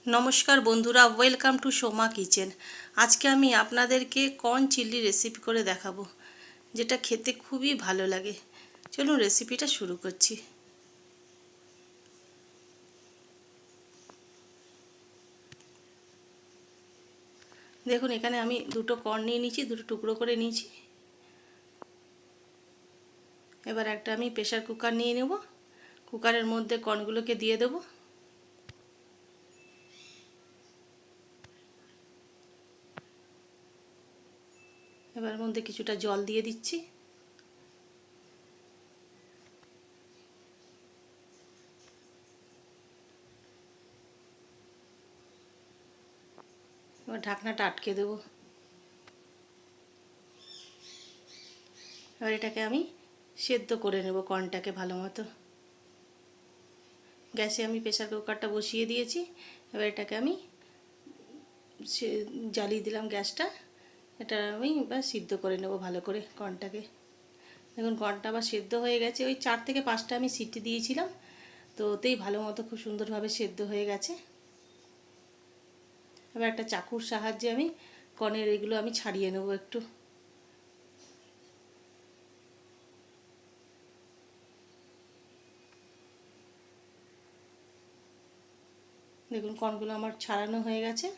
নমস্কার বন্ধুরা, welcome to Soma kitchen. আজকে আমি আপনাদেরকে কর্ন চিল্লি রেসিপি করে দেখাবো, যেটা খেতে খুবই ভালো লাগে। চলুন রেসিপিটা শুরু করছি। দেখুন, এখানে আমি দুটো কর্ন নিয়ে নিয়েছি, দুটো টুকরো করে নিয়েছি। এবার একটা আমি প্রেসার কুকার নিয়ে নেব। কুকারের মধ্যে কর্নগুলোকে দিয়ে দেব। এবার মধ্যে কিছুটা জল দিয়ে দিচ্ছি। এবার ঢাকনাটা আটকে দেব। এবার এটাকে আমি সেদ্ধ করে নেব কর্নটাকে ভালো মতো। গ্যাসে আমি প্রেসার কুকারটা বসিয়ে দিয়েছি। এবার এটাকে আমি জ্বালিয়ে দিলাম গ্যাসটা। এটা আমি এবার সিদ্ধ করে নেব ভালো করে কর্নটাকে। দেখুন, কর্নটা আবার সেদ্ধ হয়ে গেছে। ওই 4 থেকে 5টা আমি সিটি দিয়েছিলাম, তো ওতেই ভালো মতো খুব সুন্দরভাবে সেদ্ধ হয়ে গেছে। এবার একটা চাকুর সাহায্যে আমি কর্নের এগুলো আমি ছাড়িয়ে নেব একটু। দেখুন, কর্নগুলো আমার ছাড়ানো হয়ে গেছে।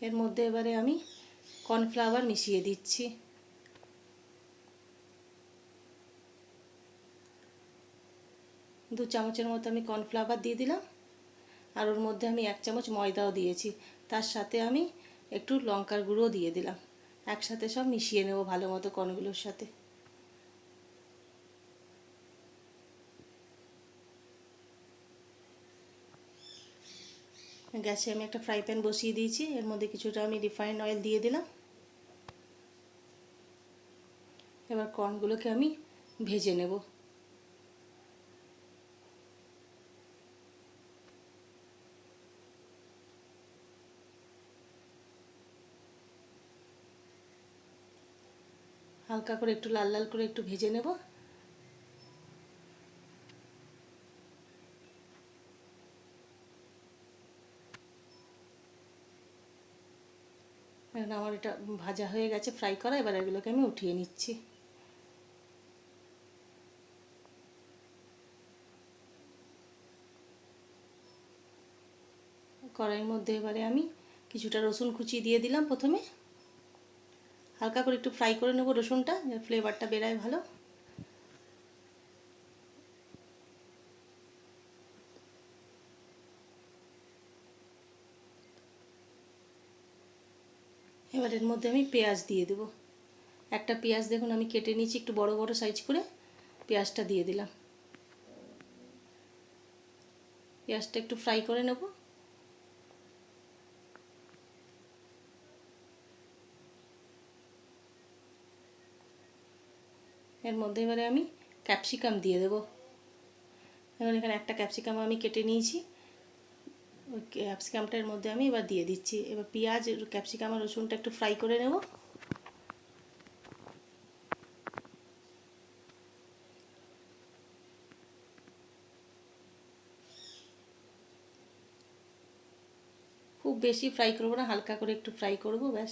এর মধ্যে এবারে আমি কর্নফ্লাওয়ার মিশিয়ে দিচ্ছি। 2 চামচের মতো আমি কর্নফ্লাওয়ার দিয়ে দিলাম। আর ওর মধ্যে আমি 1 চামচ ময়দাও দিয়েছি। তার সাথে আমি একটু লঙ্কার গুঁড়ো দিয়ে দিলাম। একসাথে সব মিশিয়ে নেব ভালো মতো কর্নগুলোর সাথে। গ্যাসে আমি একটা ফ্রাই প্যান বসিয়ে দিয়েছি। এর মধ্যে কিছুটা আমি রিফাইন্ড অয়েল দিয়ে দিলাম। এবার কর্নগুলোকে আমি ভেজে নেব। হালকা করে একটু লাল লাল করে একটু ভেজে নেব। এখন আমার এটা ভাজা হয়ে গেছে, ফ্রাই করা। এবার এগুলোকে আমি উঠিয়ে নিচ্ছি। কড়াইয়ের মধ্যে এবারে আমি কিছুটা রসুন কুচি দিয়ে দিলাম প্রথমে। হালকা করে একটু ফ্রাই করে নেব রসুনটা, ফ্লেভারটা বেরায় ভালো। এবার এর মধ্যে আমি পেঁয়াজ দিয়ে দেব। একটা পেঁয়াজ দেখুন আমি কেটে নিয়েছি, একটু বড় বড় সাইজ করে পেঁয়াজটা দিয়ে দিলাম। পেঁয়াজটা একটু ফ্রাই করে নেব। এর মধ্যে এবারে আমি ক্যাপসিকাম দিয়ে দেব। এখন এখানে একটা ক্যাপসিকাম আমি কেটে নিয়েছি। ওই ক্যাপসিকামটার মধ্যে আমি এবার দিয়ে দিচ্ছি। এবার পেঁয়াজ, ক্যাপসিকাম আর রসুনটা একটু ফ্রাই করে নেব। খুব বেশি ফ্রাই করবো না, হালকা করে একটু ফ্রাই করব, ব্যাস।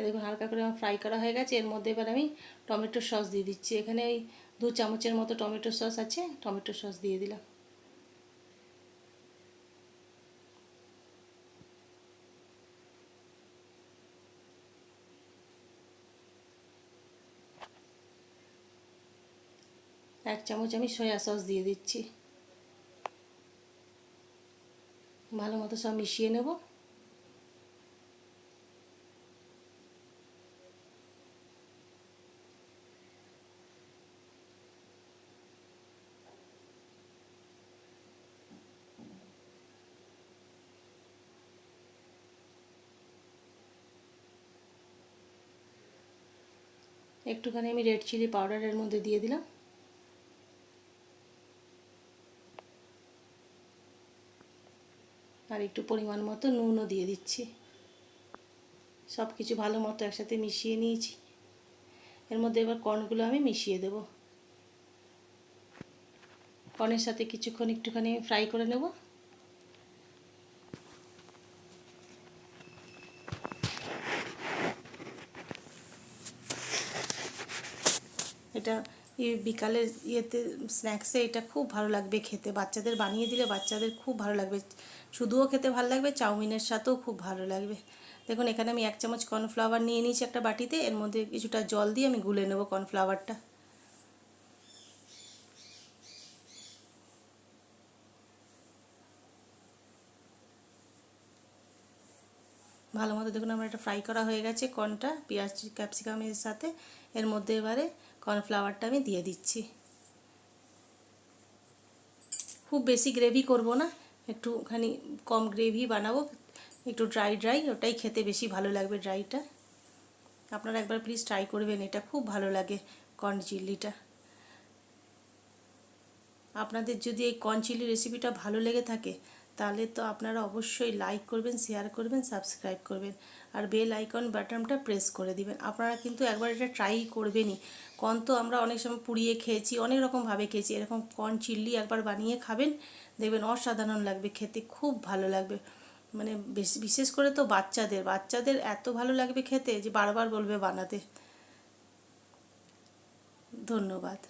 দেখুন, হালকা করে আমার ফ্রাই করা হয়ে গেছে। এর মধ্যে এবার আমি টমেটো সস দিয়ে দিচ্ছি। এখানে ওই 2 চামচের মতো টমেটো সস আছে, টমেটো সস দিয়ে দিলাম। এক চামচ আমি সয়া সস দিয়ে দিচ্ছি। ভালো মতো সব মিশিয়ে নেব। একটুখানি আমি রেড চিলি পাউডারের মধ্যে দিয়ে দিলাম। আর একটু পরিমাণ মতো নুনও দিয়ে দিচ্ছি। সব কিছু ভালো মতো একসাথে মিশিয়ে নিয়েছি। এর মধ্যে এবার কর্নগুলো আমি মিশিয়ে দেব। কর্নের সাথে কিছুক্ষণ একটুখানি ফ্রাই করে নেব। এটা বিকালের ইয়েতে স্ন্যাক্সে এটা খুব ভালো লাগবে খেতে, বাচ্চাদের বানিয়ে দিলে বাচ্চাদের খুব ভালো লাগবে, শুধুও খেতে ভালো লাগবে, চাউমিনের সাথেও খুব ভালো লাগবে। দেখুন এখানে আমি 1 চামচ কর্নফ্লাওয়ার নিয়ে নিয়েছি একটা বাটিতে, এর মধ্যে কিছুটা জল দিয়ে আমি গুলে নেব কর্নফ্লাওয়ারটা। ভালো মতো দেখুন আমার এটা ফ্রাই করা হয়ে গেছে কর্নটা পেঁয়াজ ক্যাপসিকামের সাথে। এর মধ্যে এবারে কর্নফ্লাওয়ারটা আমি দিয়ে দিচ্ছি। খুব বেশি গ্রেভি করব না, একটুখানি কম গ্রেভি বানাবো, একটু ড্রাই ড্রাই, ওটাই খেতে বেশি ভালো লাগবে ড্রাইটা। আপনারা একবার প্লিজ ট্রাই করবেন, এটা খুব ভালো লাগে কর্ন চিল্লিটা। আপনাদের যদি এই কর্ন চিলি রেসিপিটা ভালো লেগে থাকে তাহলে তো আপনারা অবশ্যই লাইক করবেন, শেয়ার করবেন, সাবস্ক্রাইব করবেন আর বেল আইকন বাটনটা প্রেস করে দিবেন। আপনারা কিন্তু একবার এটা ট্রাই করবেনই। কর্ন তো আমরা অনেক সময় পুড়িয়ে খেয়েছি, অনেক রকমভাবে খেয়েছি, এরকম কর্ন চিল্লি একবার বানিয়ে খাবেন, দেখবেন অসাধারণ লাগবে খেতে, খুব ভালো লাগবে। মানে বিশেষ করে তো বাচ্চাদের এত ভালো লাগবে খেতে যে বারবার বলবে বানাতে। ধন্যবাদ।